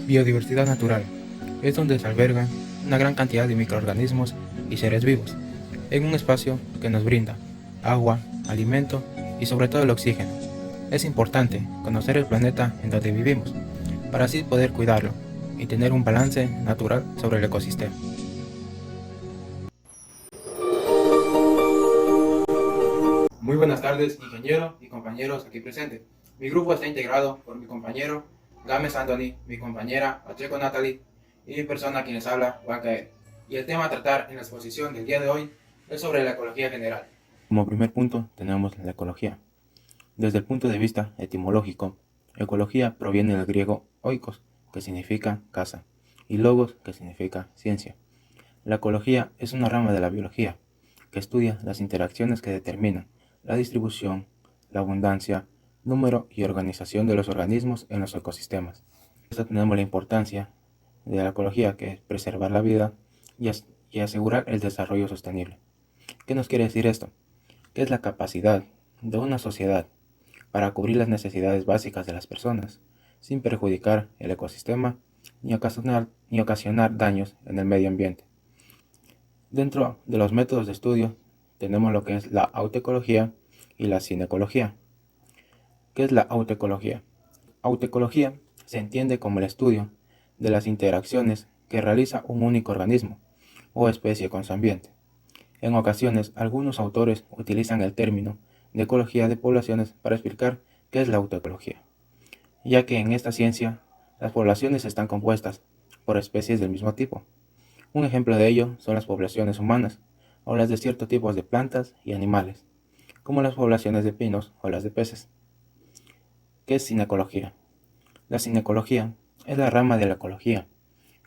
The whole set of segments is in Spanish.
Biodiversidad natural es donde se albergan una gran cantidad de microorganismos y seres vivos, en un espacio que nos brinda agua, alimento y sobre todo el oxígeno. Es importante conocer el planeta en donde vivimos, para así poder cuidarlo y tener un balance natural sobre el ecosistema. Muy buenas tardes, ingeniero y compañeros aquí presentes. Mi grupo está integrado por mi compañero Gámez Anthony, mi compañera Pacheco Natalie y mi persona quien les habla, Juan Caer. Y el tema a tratar en la exposición del día de hoy es sobre la ecología general. Como primer punto tenemos la ecología. Desde el punto de vista etimológico, ecología proviene del griego oikos, que significa casa, y logos, que significa ciencia. La ecología es una rama de la biología, que estudia las interacciones que determinan la distribución, la abundancia, número y organización de los organismos en los ecosistemas. Esto tenemos la importancia de la ecología, que es preservar la vida y asegurar el desarrollo sostenible. ¿Qué nos quiere decir esto? Que es la capacidad de una sociedad para cubrir las necesidades básicas de las personas, sin perjudicar el ecosistema ni ocasionar daños en el medio ambiente. Dentro de los métodos de estudio tenemos lo que es la autoecología y la cinecología. ¿Qué es la autoecología? Autoecología se entiende como el estudio de las interacciones que realiza un único organismo o especie con su ambiente. En ocasiones, algunos autores utilizan el término de ecología de poblaciones para explicar qué es la autoecología, ya que en esta ciencia las poblaciones están compuestas por especies del mismo tipo. Un ejemplo de ello son las poblaciones humanas o las de ciertos tipos de plantas y animales, como las poblaciones de pinos o las de peces. ¿Qué es cinecología? La cinecología es la rama de la ecología,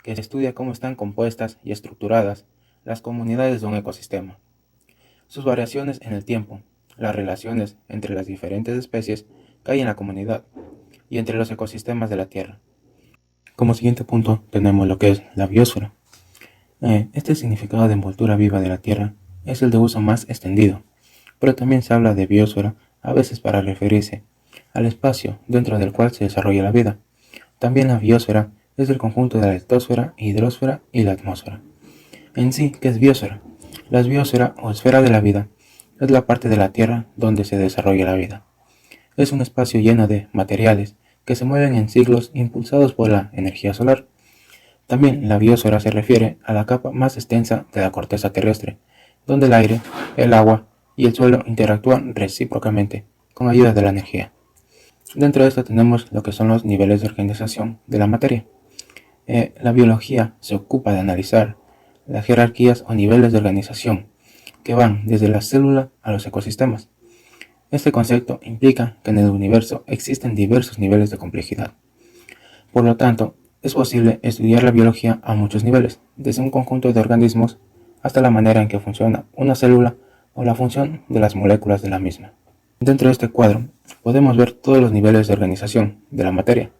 que estudia cómo están compuestas y estructuradas las comunidades de un ecosistema, sus variaciones en el tiempo, las relaciones entre las diferentes especies que hay en la comunidad y entre los ecosistemas de la Tierra. Como siguiente punto tenemos lo que es la biosfera. Este significado de envoltura viva de la Tierra es el de uso más extendido, pero también se habla de biosfera a veces para referirse al espacio dentro del cual se desarrolla la vida. También la biosfera es el conjunto de la litosfera, hidrosfera y la atmósfera. En sí, ¿qué es biosfera? La biosfera o esfera de la vida es la parte de la Tierra donde se desarrolla la vida. Es un espacio lleno de materiales que se mueven en ciclos impulsados por la energía solar. También la biosfera se refiere a la capa más extensa de la corteza terrestre, donde el aire, el agua y el suelo interactúan recíprocamente con ayuda de la energía. Dentro de esto tenemos lo que son los niveles de organización de la materia. La biología se ocupa de analizar las jerarquías o niveles de organización que van desde la célula a los ecosistemas. Este concepto implica que en el universo existen diversos niveles de complejidad. Por lo tanto, es posible estudiar la biología a muchos niveles, desde un conjunto de organismos hasta la manera en que funciona una célula o la función de las moléculas de la misma. Dentro de este cuadro podemos ver todos los niveles de organización de la materia,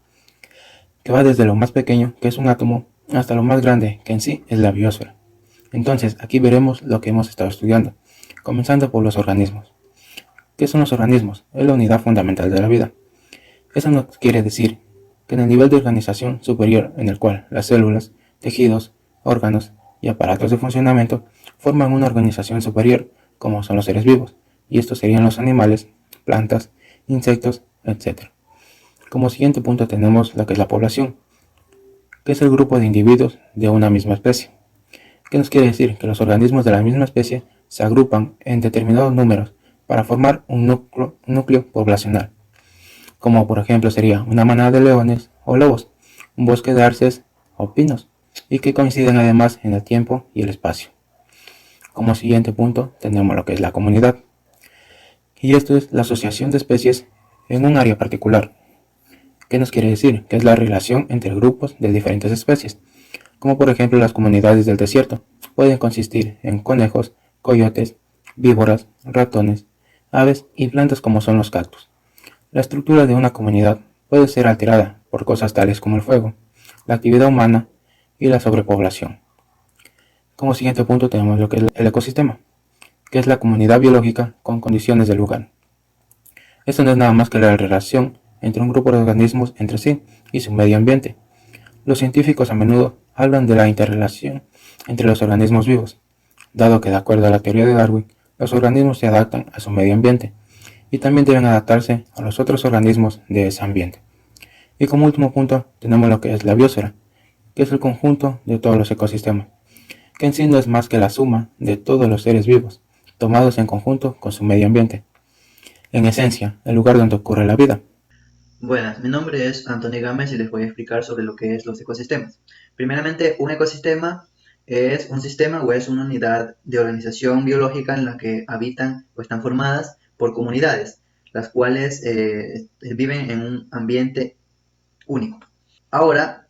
que va desde lo más pequeño, que es un átomo, hasta lo más grande, que en sí es la biosfera. Entonces, aquí veremos lo que hemos estado estudiando, comenzando por los organismos. ¿Qué son los organismos? Es la unidad fundamental de la vida. Eso no quiere decir que en el nivel de organización superior, en el cual las células, tejidos, órganos y aparatos de funcionamiento forman una organización superior, como son los seres vivos, y estos serían los animales, plantas, insectos, etc. Como siguiente punto tenemos lo que es la población, que es el grupo de individuos de una misma especie. ¿Qué nos quiere decir? Que los organismos de la misma especie se agrupan en determinados números para formar un núcleo poblacional, como por ejemplo sería una manada de leones o lobos, un bosque de arces o pinos, y que coinciden además en el tiempo y el espacio. Como siguiente punto tenemos lo que es la comunidad, y esto es la asociación de especies en un área particular. ¿Qué nos quiere decir? Que es la relación entre grupos de diferentes especies, como por ejemplo las comunidades del desierto pueden consistir en conejos, coyotes, víboras, ratones, aves y plantas como son los cactus. La estructura de una comunidad puede ser alterada por cosas tales como el fuego, la actividad humana y la sobrepoblación. Como siguiente punto tenemos lo que es el ecosistema, que es la comunidad biológica con condiciones del lugar. Esto no es nada más que la relación entre un grupo de organismos entre sí y su medio ambiente. Los científicos a menudo hablan de la interrelación entre los organismos vivos, dado que de acuerdo a la teoría de Darwin, los organismos se adaptan a su medio ambiente y también deben adaptarse a los otros organismos de ese ambiente. Y como último punto tenemos lo que es la biosfera, que es el conjunto de todos los ecosistemas, que en sí no es más que la suma de todos los seres vivos, tomados en conjunto con su medio ambiente. En esencia, el lugar donde ocurre la vida. Buenas, mi nombre es Antonio Gámez y les voy a explicar sobre lo que es los ecosistemas. Primeramente, un ecosistema es un sistema o es una unidad de organización biológica en la que habitan o están formadas por comunidades, las cuales viven en un ambiente único. Ahora,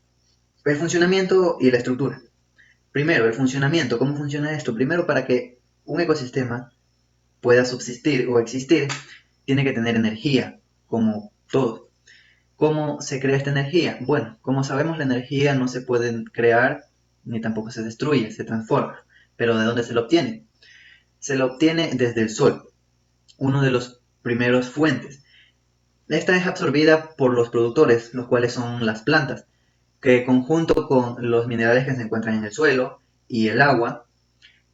el funcionamiento y la estructura. Primero, el funcionamiento. ¿Cómo funciona esto? Primero, para que un ecosistema pueda subsistir o existir, tiene que tener energía, como todo. ¿Cómo se crea esta energía? Bueno, como sabemos, la energía no se puede crear ni tampoco se destruye, se transforma. ¿Pero de dónde se lo obtiene? Se lo obtiene desde el sol, uno de los primeros fuentes. Esta es absorbida por los productores, los cuales son las plantas, que conjunto con los minerales que se encuentran en el suelo y el agua,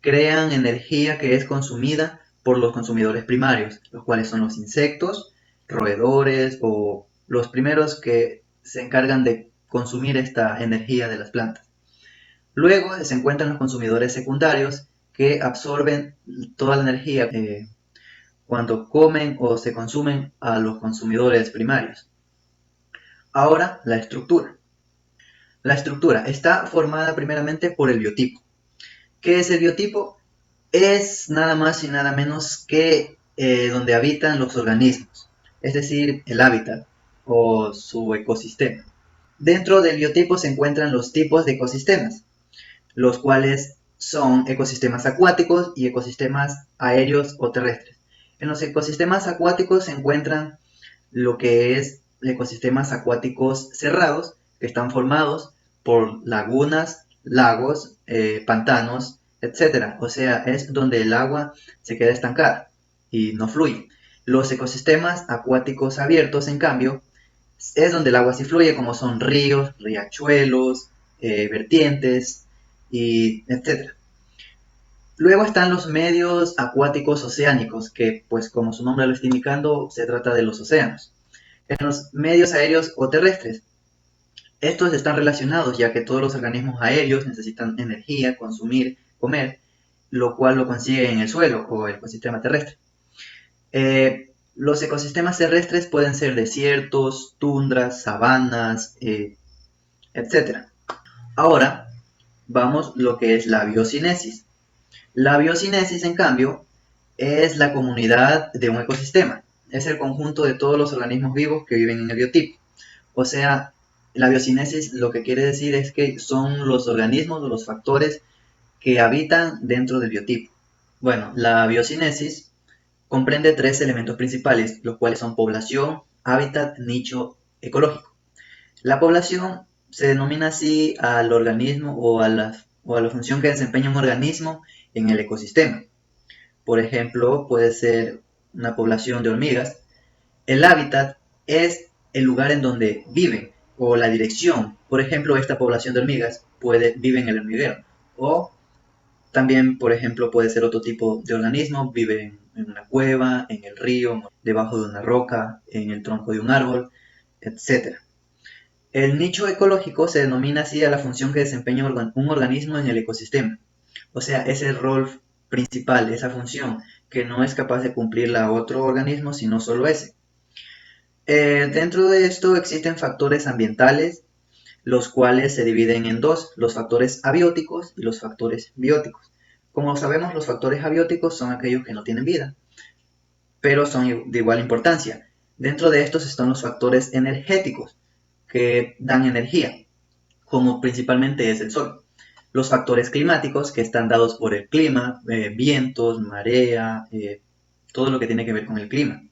crean energía que es consumida por los consumidores primarios, los cuales son los insectos, roedores o los primeros que se encargan de consumir esta energía de las plantas. Luego se encuentran los consumidores secundarios que absorben toda la energía cuando comen o se consumen a los consumidores primarios. Ahora, la estructura. La estructura está formada primeramente por el biotipo. ¿Qué es el biotipo? Es nada más y nada menos que donde habitan los organismos, es decir, el hábitat o su ecosistema. Dentro del biotipo se encuentran los tipos de ecosistemas, los cuales son ecosistemas acuáticos y ecosistemas aéreos o terrestres. En los ecosistemas acuáticos se encuentran lo que es ecosistemas acuáticos cerrados, que están formados por lagunas, lagos, pantanos, etcétera. O sea, es donde el agua se queda estancada y no fluye. Los ecosistemas acuáticos abiertos, en cambio, es donde el agua sí fluye, como son ríos, riachuelos, vertientes, y etcétera. Luego están los medios acuáticos oceánicos, que pues como su nombre lo está indicando, se trata de los océanos. En los medios aéreos o terrestres, estos están relacionados ya que todos los organismos aéreos necesitan energía, consumir, comer, lo cual lo consigue en el suelo o el ecosistema terrestre. Los ecosistemas terrestres pueden ser desiertos, tundras, sabanas, etc. Ahora vamos lo que es la biocinesis. La biocinesis, en cambio, es la comunidad de un ecosistema. Es el conjunto de todos los organismos vivos que viven en el biotipo. O sea, la biocinesis lo que quiere decir es que son los organismos o los factores que habitan dentro del biotipo. Bueno, la biocinesis comprende tres elementos principales, los cuales son población, hábitat, nicho ecológico. La población se denomina así al organismo o a la función que desempeña un organismo en el ecosistema. Por ejemplo, puede ser una población de hormigas. El hábitat es el lugar en donde viven o la dirección. Por ejemplo, esta población de hormigas vive en el hormiguero. O también, por ejemplo, puede ser otro tipo de organismo, vive en una cueva, en el río, debajo de una roca, en el tronco de un árbol, etc. El nicho ecológico se denomina así a la función que desempeña un organismo en el ecosistema. O sea, ese rol principal, esa función que no es capaz de cumplirla otro organismo, sino solo ese. Dentro de esto existen factores ambientales, los cuales se dividen en dos, los factores abióticos y los factores bióticos. Como sabemos, los factores abióticos son aquellos que no tienen vida, pero son de igual importancia. Dentro de estos están los factores energéticos, que dan energía, como principalmente es el sol. Los factores climáticos, que están dados por el clima, vientos, marea, todo lo que tiene que ver con el clima.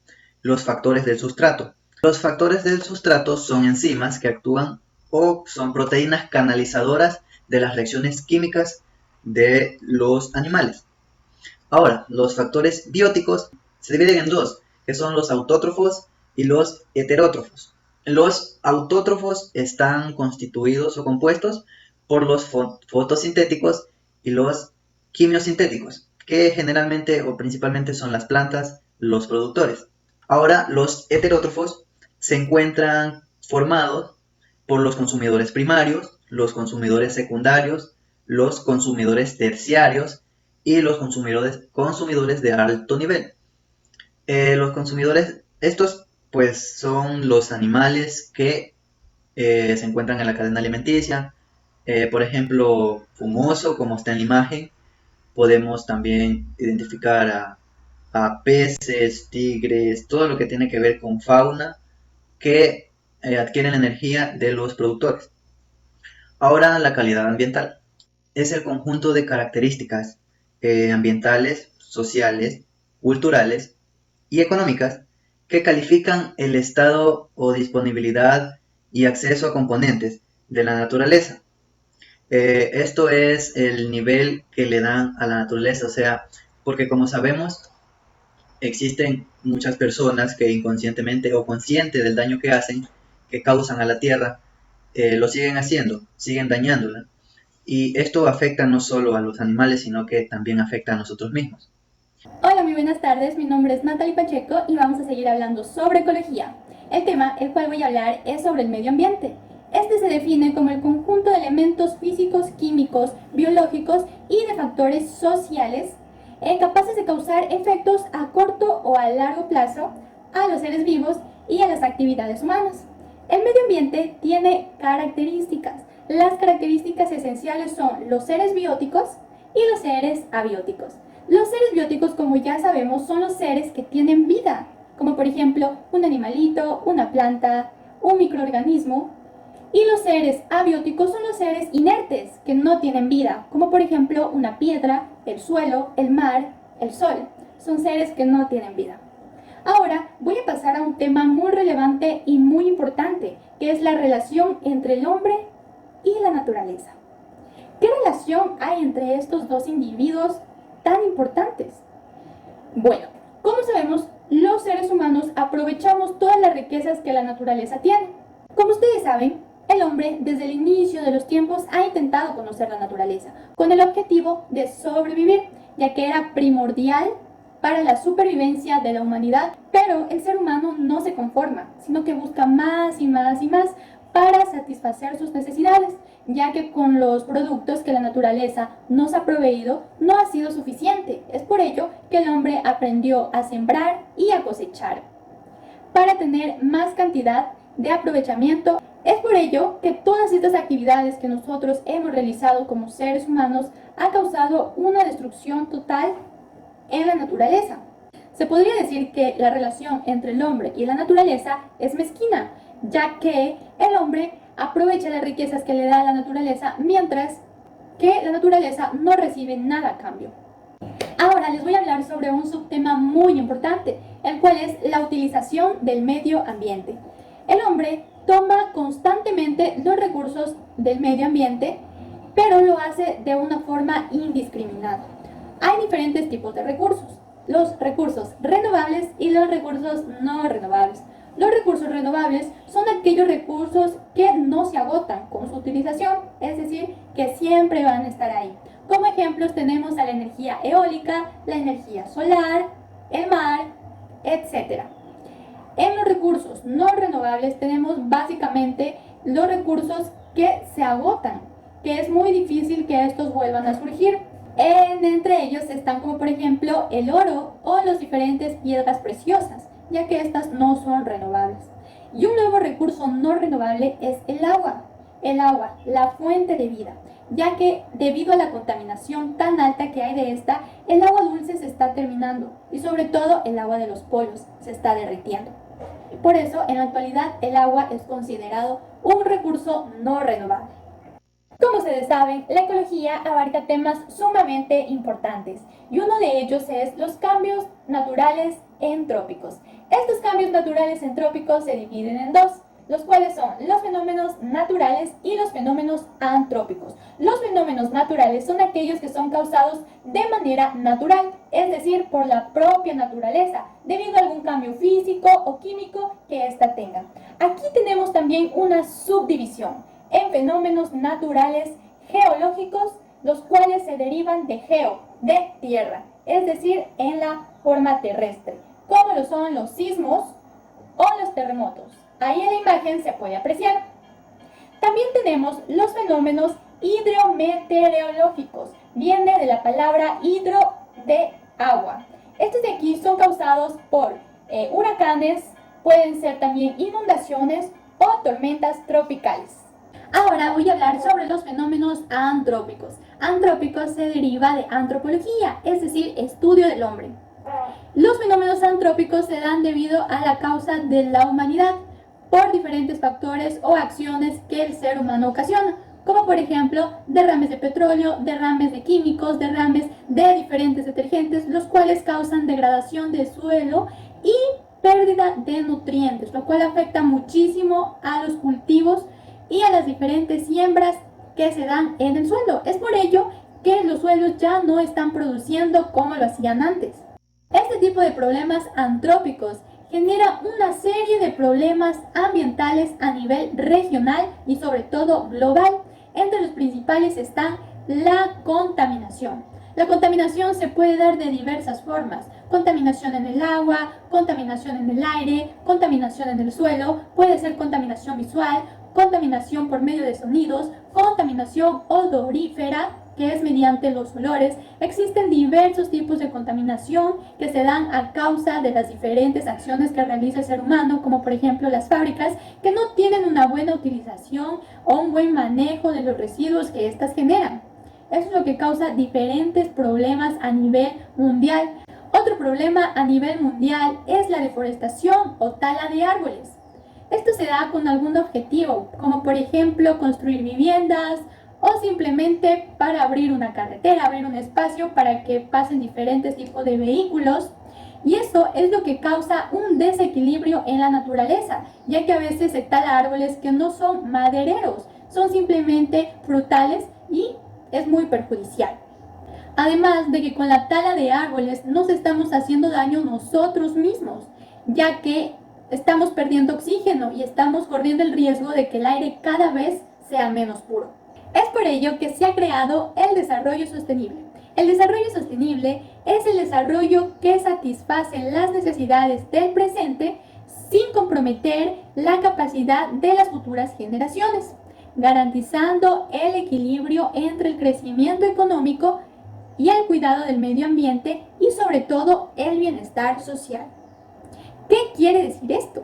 Los factores del sustrato. Los factores del sustrato son enzimas que actúan o son proteínas canalizadoras de las reacciones químicas de los animales. Ahora, los factores bióticos se dividen en dos, que son los autótrofos y los heterótrofos. Los autótrofos están constituidos o compuestos por los fotosintéticos y los quimiosintéticos, que generalmente o principalmente son las plantas los productores. Ahora, los heterótrofos se encuentran formados por los consumidores primarios, los consumidores secundarios, los consumidores terciarios y los consumidores de alto nivel. Los consumidores, estos pues son los animales que se encuentran en la cadena alimenticia. Por ejemplo, fumoso, como está en la imagen, podemos también identificar a peces, tigres, todo lo que tiene que ver con fauna que adquieren energía de los productores. Ahora, la calidad ambiental es el conjunto de características ambientales, sociales, culturales y económicas que califican el estado o disponibilidad y acceso a componentes de la naturaleza. Esto es el nivel que le dan a la naturaleza, o sea, porque como sabemos, existen muchas personas que inconscientemente o conscientes del daño que hacen, que causan a la tierra, lo siguen haciendo, siguen dañándola. Y esto afecta no solo a los animales, sino que también afecta a nosotros mismos. Hola, muy buenas tardes. Mi nombre es Natalie Pacheco y vamos a seguir hablando sobre ecología. El tema el cual voy a hablar es sobre el medio ambiente. Este se define como el conjunto de elementos físicos, químicos, biológicos y de factores sociales capaces de causar efectos a corto o a largo plazo a los seres vivos y a las actividades humanas. El medio ambiente tiene características. Las características esenciales son los seres bióticos y los seres abióticos. Los seres bióticos, como ya sabemos, son los seres que tienen vida, como por ejemplo un animalito, una planta, un microorganismo. Y los seres abióticos son los seres inertes, que no tienen vida, como por ejemplo una piedra, el suelo, el mar, el sol. Son seres que no tienen vida. Ahora voy a pasar a un tema muy relevante y muy importante, que es la relación entre el hombre y la naturaleza. ¿Qué relación hay entre estos dos individuos tan importantes? Bueno, como sabemos, los seres humanos aprovechamos todas las riquezas que la naturaleza tiene. Como ustedes saben, el hombre desde el inicio de los tiempos ha intentado conocer la naturaleza con el objetivo de sobrevivir, ya que era primordial para la supervivencia de la humanidad, pero el ser humano no se conforma, sino que busca más y más y más para satisfacer sus necesidades, ya que con los productos que la naturaleza nos ha proveído no ha sido suficiente. Es por ello que el hombre aprendió a sembrar y a cosechar para tener más cantidad de aprovechamiento. Es por ello que todas estas actividades que nosotros hemos realizado como seres humanos ha causado una destrucción total en la naturaleza. Se podría decir que la relación entre el hombre y la naturaleza es mezquina, ya que el hombre aprovecha las riquezas que le da la naturaleza, mientras que la naturaleza no recibe nada a cambio. Ahora les voy a hablar sobre un subtema muy importante, el cual es la utilización del medio ambiente. El hombre toma constantemente los recursos del medio ambiente, pero lo hace de una forma indiscriminada. Hay diferentes tipos de recursos: los recursos renovables y los recursos no renovables. Los recursos renovables son aquellos recursos que no se agotan con su utilización, es decir, que siempre van a estar ahí. Como ejemplos tenemos a la energía eólica, la energía solar, el mar, etc. En los recursos no renovables tenemos básicamente los recursos que se agotan, que es muy difícil que estos vuelvan a surgir. Entre ellos están como por ejemplo el oro o las diferentes piedras preciosas, ya que estas no son renovables. Y un nuevo recurso no renovable es el agua, la fuente de vida, ya que debido a la contaminación tan alta que hay de esta, el agua dulce se está terminando y sobre todo el agua de los polos se está derritiendo. Por eso, en la actualidad, el agua es considerado un recurso no renovable. Como ustedes saben, la ecología abarca temas sumamente importantes y uno de ellos es los cambios naturales entrópicos. Estos cambios naturales entrópicos se dividen en dos. los cuales son los fenómenos naturales y los fenómenos antrópicos. Los fenómenos naturales son aquellos que son causados de manera natural, es decir, por la propia naturaleza, debido a algún cambio físico o químico que ésta tenga. Aquí tenemos también una subdivisión en fenómenos naturales geológicos, los cuales se derivan de geo, de tierra, es decir, en la forma terrestre, como lo son los sismos o los terremotos. Ahí en la imagen se puede apreciar. También tenemos los fenómenos hidrometeorológicos. Viene de la palabra hidro, de agua. Estos de aquí son causados por huracanes, pueden ser también inundaciones o tormentas tropicales. Ahora voy a hablar sobre los fenómenos antrópicos. Antrópicos se deriva de antropología, es decir, estudio del hombre. Los fenómenos antrópicos se dan debido a la causa de la humanidad por diferentes factores o acciones que el ser humano ocasiona, como por ejemplo derrames de petróleo, derrames de químicos, derrames de diferentes detergentes, los cuales causan degradación del suelo y pérdida de nutrientes, lo cual afecta muchísimo a los cultivos y a las diferentes siembras que se dan en el suelo. Es por ello que los suelos ya no están produciendo como lo hacían antes. Este tipo de problemas antrópicos genera una serie de problemas ambientales a nivel regional y sobre todo global. Entre los principales están la contaminación. La contaminación se puede dar de diversas formas. Contaminación en el agua, contaminación en el aire, contaminación en el suelo, puede ser contaminación visual, contaminación por medio de sonidos, contaminación odorífera, que es mediante los olores. Existen diversos tipos de contaminación que se dan a causa de las diferentes acciones que realiza el ser humano, como por ejemplo las fábricas que no tienen una buena utilización o un buen manejo de los residuos que éstas generan. Eso es lo que causa diferentes problemas a nivel mundial. Otro problema a nivel mundial es la deforestación o tala de árboles. Esto se da con algún objetivo, como por ejemplo construir viviendas, o simplemente para abrir una carretera, abrir un espacio para que pasen diferentes tipos de vehículos. Y eso es lo que causa un desequilibrio en la naturaleza, ya que a veces se tala árboles que no son madereros, son simplemente frutales y es muy perjudicial. Además de que con la tala de árboles nos estamos haciendo daño nosotros mismos, ya que estamos perdiendo oxígeno y estamos corriendo el riesgo de que el aire cada vez sea menos puro. Es por ello que se ha creado el desarrollo sostenible. El desarrollo sostenible es el desarrollo que satisface las necesidades del presente sin comprometer la capacidad de las futuras generaciones, garantizando el equilibrio entre el crecimiento económico y el cuidado del medio ambiente y sobre todo el bienestar social. ¿Qué quiere decir esto?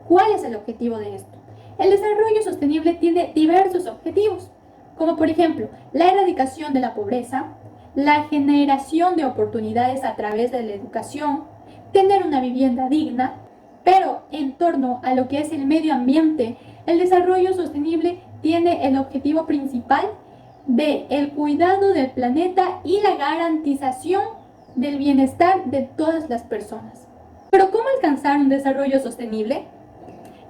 ¿Cuál es el objetivo de esto? El desarrollo sostenible tiene diversos objetivos, como por ejemplo la erradicación de la pobreza, la generación de oportunidades a través de la educación, tener una vivienda digna, pero en torno a lo que es el medio ambiente, el desarrollo sostenible tiene el objetivo principal de el cuidado del planeta y la garantización del bienestar de todas las personas. Pero ¿cómo alcanzar un desarrollo sostenible?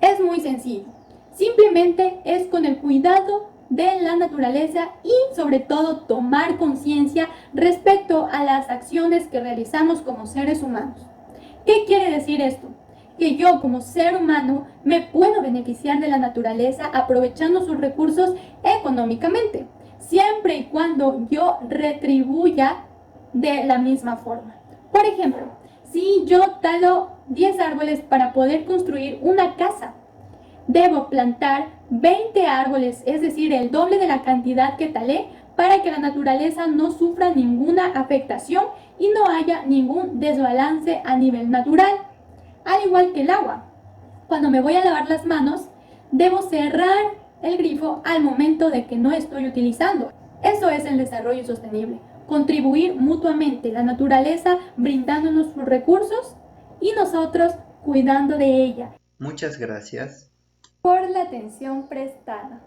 Es muy sencillo. Simplemente es con el cuidado de la naturaleza y sobre todo tomar conciencia respecto a las acciones que realizamos como seres humanos. ¿Qué quiere decir esto? Que yo como ser humano me puedo beneficiar de la naturaleza aprovechando sus recursos económicamente, siempre y cuando yo retribuya de la misma forma. Por ejemplo, si yo talo 10 árboles para poder construir una casa, debo plantar 20 árboles, es decir, el doble de la cantidad que talé, para que la naturaleza no sufra ninguna afectación y no haya ningún desbalance a nivel natural. Al igual que el agua, cuando me voy a lavar las manos, debo cerrar el grifo al momento de que no estoy utilizando. Eso es el desarrollo sostenible, contribuir mutuamente, la naturaleza brindándonos sus recursos y nosotros cuidando de ella. Muchas gracias Por la atención prestada.